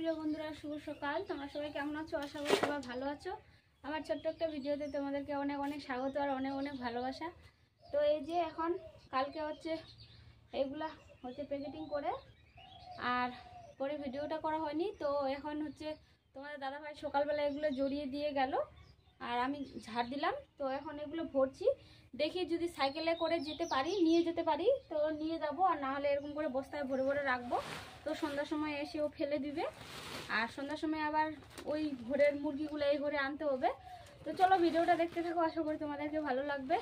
প্রিয় বন্ধুরা, শুভ সকাল। তোমরা সবাই কেমন আছো? আশা করি সবাই ভালো আছো। আমার ছোট্ট একটা ভিডিওতে তোমাদেরকে অনেক অনেক স্বাগত আর অনেক অনেক ভালোবাসা। তো এই যে এখন কালকে হচ্ছে এইগুলা হচ্ছে প্যাকেটিং করে আর পরে ভিডিওটা করা হয়নি। তো এখন হচ্ছে তোমাদের দাদাভাই সকালবেলা এগুলো জড়িয়ে দিয়ে গেল আর আমি ঝাড় দিলাম। তো এখন এগুলো ভরছি, দেখি যদি সাইকেলে করে যেতে পারি, নিয়ে যেতে পারি তো নিয়ে যাব, আর না হলে এরকম করে বস্তায় ভরে ভরে রাখবো। তো সন্ধ্যার সময় এসে ও ফেলে দিবে, আর সন্ধ্যার সময় আবার ওই ঘরের মুরগিগুলো এই ঘরে আনতে হবে। তো চলো ভিডিওটা দেখতে থাকো, আশা করি তোমাদেরকে ভালো লাগবে।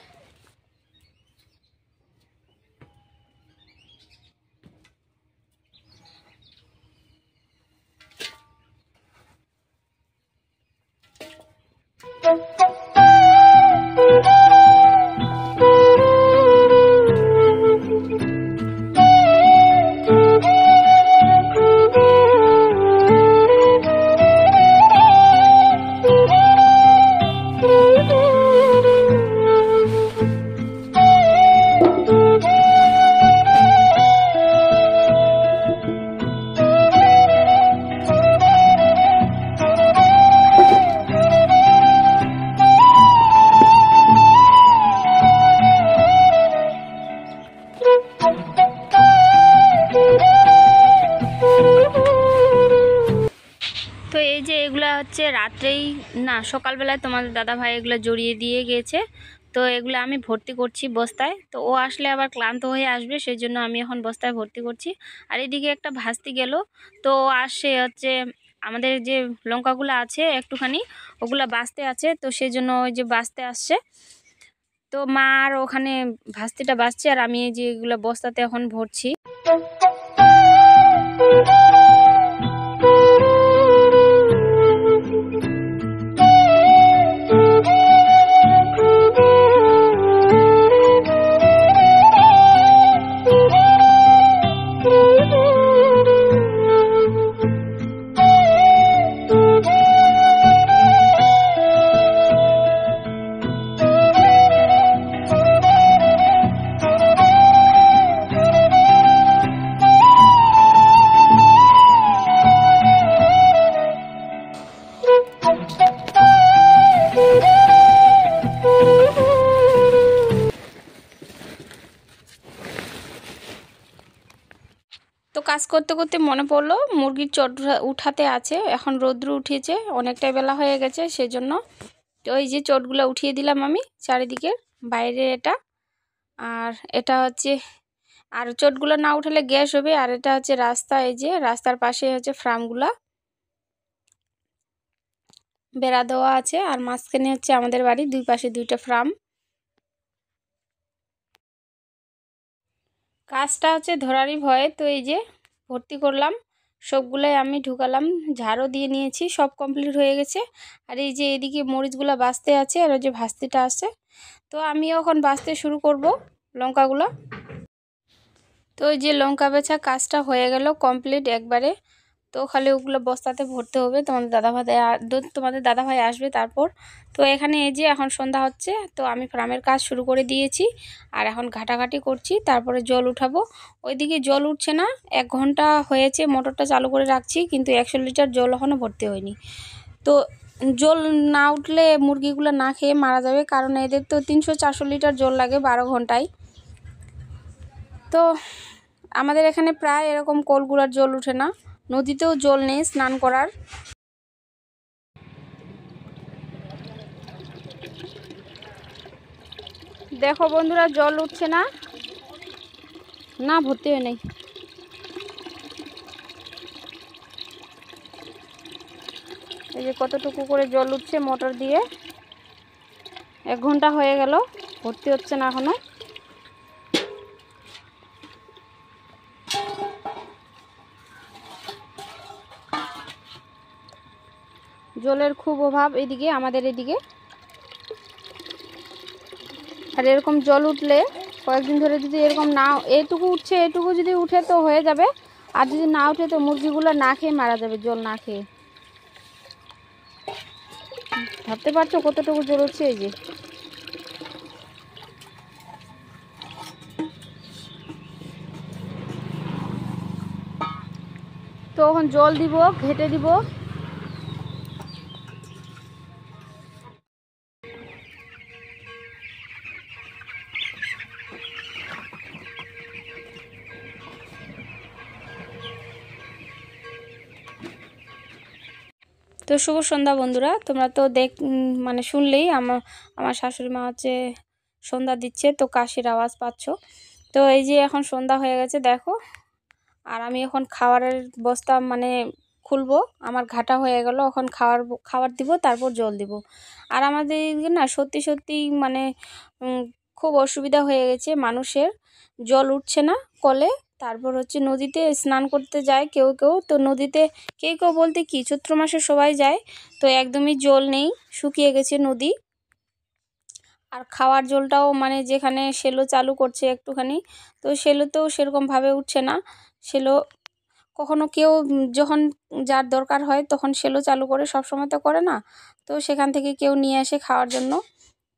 তো এই যে এগুলা হচ্ছে রাত্রেই না সকালবেলায় তোমাদের দাদাভাই এগুলো জড়িয়ে দিয়ে গিয়েছে। তো এগুলো আমি ভর্তি করছি বস্তায়। তো ও আসলে আবার ক্লান্ত হয়ে আসবে, সেই জন্য আমি এখন বস্তায় ভর্তি করছি। আর এদিকে একটা ভাস্তি গেল, তো ও আসে হচ্ছে আমাদের যে লঙ্কাগুলো আছে একটুখানি ওগুলা বাঁচতে আছে, তো সেই জন্য ওই যে বাঁচতে আসছে। তো মা আর ওখানে ভাস্তিটা বাঁচছে আর আমি এই যে এগুলো বস্তাতে এখন ভরছি। তো কাজ করতে করতে মনে পড়লো মুরগির চট উঠাতে আছে, এখন রৌদ্র উঠিয়েছে, অনেকটাই বেলা হয়ে গেছে, সেজন্য তো ওই যে চটগুলো উঠিয়ে দিলাম আমি চারিদিকে বাইরে এটা। আর এটা হচ্ছে, আর চটগুলো না উঠালে গ্যাস হবে। আর এটা হচ্ছে রাস্তা, এই যে রাস্তার পাশে হচ্ছে ফ্রামগুলা বেড়া দেওয়া আছে, আর মাঝখানে হচ্ছে আমাদের বাড়ি, দুই পাশে দুইটা ফ্রাম। কাজটা হচ্ছে ধরারই ভয়ে, তো এই যে ভর্তি করলাম, সবগুলাই আমি ঢুকালাম, ঝাড়ও দিয়ে নিয়েছি, সব কমপ্লিট হয়ে গেছে। আর এই যে এদিকে মরিচগুলো বাছতে আছে আর ওই যে ভাস্তিটা আছে, তো আমি এখন বাছতে শুরু করব লঙ্কাগুলো। তো ওই যে লঙ্কা বেচা কাজটা হয়ে গেল কমপ্লিট একবারে। তো খালি ওগুলো বস্তাতে ভরতে হবে, তোমাদের দাদাভাই আসবে তারপর। তো এখানে এই যে এখন সন্ধ্যা হচ্ছে, তো আমি ফার্মের কাজ শুরু করে দিয়েছি আর এখন ঘাটাঘাটি করছি, তারপরে জল উঠাবো। ওইদিকে জল উঠছে না, 1 ঘন্টা হয়েছে মোটরটা চালু করে রাখছি, কিন্তু 100 লিটার জল এখনও ভর্তি হয়নি। তো জল না উঠলে মুরগিগুলো না খেয়ে মারা যাবে, কারণ এদের তো 300-400 লিটার জল লাগে 12 ঘন্টায়। তো আমাদের এখানে প্রায় এরকম কলগুলার জল উঠে না, নদীতেও জল নেই স্নান করার। দেখো বন্ধুরা, জল উঠছে না, না ভর্তি হয়ে নেই। এই যে কতটুকু করে জল উঠছে মোটর দিয়ে, 1 ঘন্টা হয়ে গেল, ভর্তি হচ্ছে না এখনো। জলের খুব অভাব এদিকে, আমাদের এদিকে। আর এরকম জল উঠলে কয়েকদিন ধরে যদি এরকম না, এইটুকু উঠছে, এইটুকু যদি উঠে তো হয়ে যাবে, আর যদি না উঠে তো মুরগিগুলো না খেয়ে মারা যাবে জল না খেয়ে। ভাবতে পারছো কতটুকু জল উঠছে? এই যে তো তো এখন জল দিব, ঘেটে দিব। তো শুভ সন্ধ্যা বন্ধুরা, তোমরা তো মানে শুনলেই আমার শাশুড়ি মা হচ্ছে সন্ধ্যা দিচ্ছে, তো কাশির আওয়াজ পাচ্ছ। তো এই যে এখন সন্ধ্যা হয়ে গেছে দেখো, আর আমি এখন খাবারের বস্তা মানে খুলবো, আমার ঘাটা হয়ে গেল। এখন খাবার দিব, তারপর জল দিব। আর আমাদের না সত্যি সত্যি মানে খুব অসুবিধা হয়ে গেছে মানুষের, জল উঠছে না কলে। তারপর হচ্ছে নদীতে স্নান করতে যায় কেউ কেউ, তো নদীতে কেউ কেউ বলতে কি চৈত্র মাসে সবাই যায়, তো একদমই জল নেই, শুকিয়ে গেছে নদী। আর খাওয়ার জলটাও মানে যেখানে সেলো চালু করছে একটুখানি, তো সেলোতেও সেরকমভাবে উঠছে না। সেলো কখনো কেউ যখন যার দরকার হয় তখন সেলো চালু করে, সব সময় তো করে না, তো সেখান থেকে কেউ নিয়ে আসে খাওয়ার জন্য।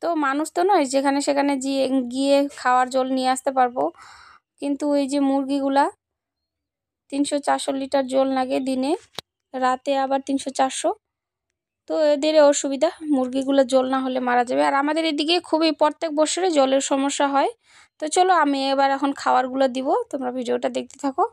তো মানুষ তো নয় যেখানে সেখানে গিয়ে খাওয়ার জল নিয়ে আসতে পারবো, কিন্তু এই যে মুরগিগুলা 300-400 লিটার জল লাগে দিনে, রাতে আবার 300-400, তো এদের অসুবিধা, মুরগিগুলো জল না হলে মারা যাবে। আর আমাদের এদিকে খুবই প্রত্যেক বছরে জলের সমস্যা হয়। তো চলো আমি এবার এখন খাবারগুলো দিব, তোমরা ভিডিওটা দেখতে থাকো।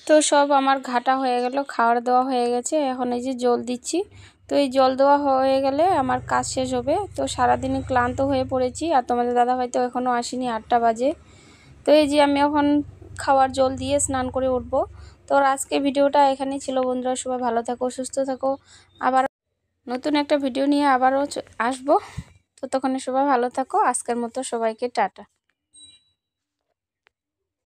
তো সব আমার ঘাটা হয়ে গেল, খাবার দেওয়া হয়ে গেছে, এখন এই যে জল দিচ্ছি। তো এই জল দেওয়া হয়ে গেলে আমার কাজ শেষ হবে। তো সারাদিনই ক্লান্ত হয়ে পড়েছি, আর তোমাদের দাদা হয়তো এখনও আসেনি, 8টা বাজে। তো এই যে আমি এখন খাওয়ার জল দিয়ে স্নান করে উঠবো। তো আজকে ভিডিওটা এখানেই ছিল বন্ধুরা, সবাই ভালো থাকো, সুস্থ থাকো। আবার নতুন একটা ভিডিও নিয়ে আবারও আসবো। ততক্ষণে সবাই ভালো থাকো, আজকের মতো সবাইকে টাটা।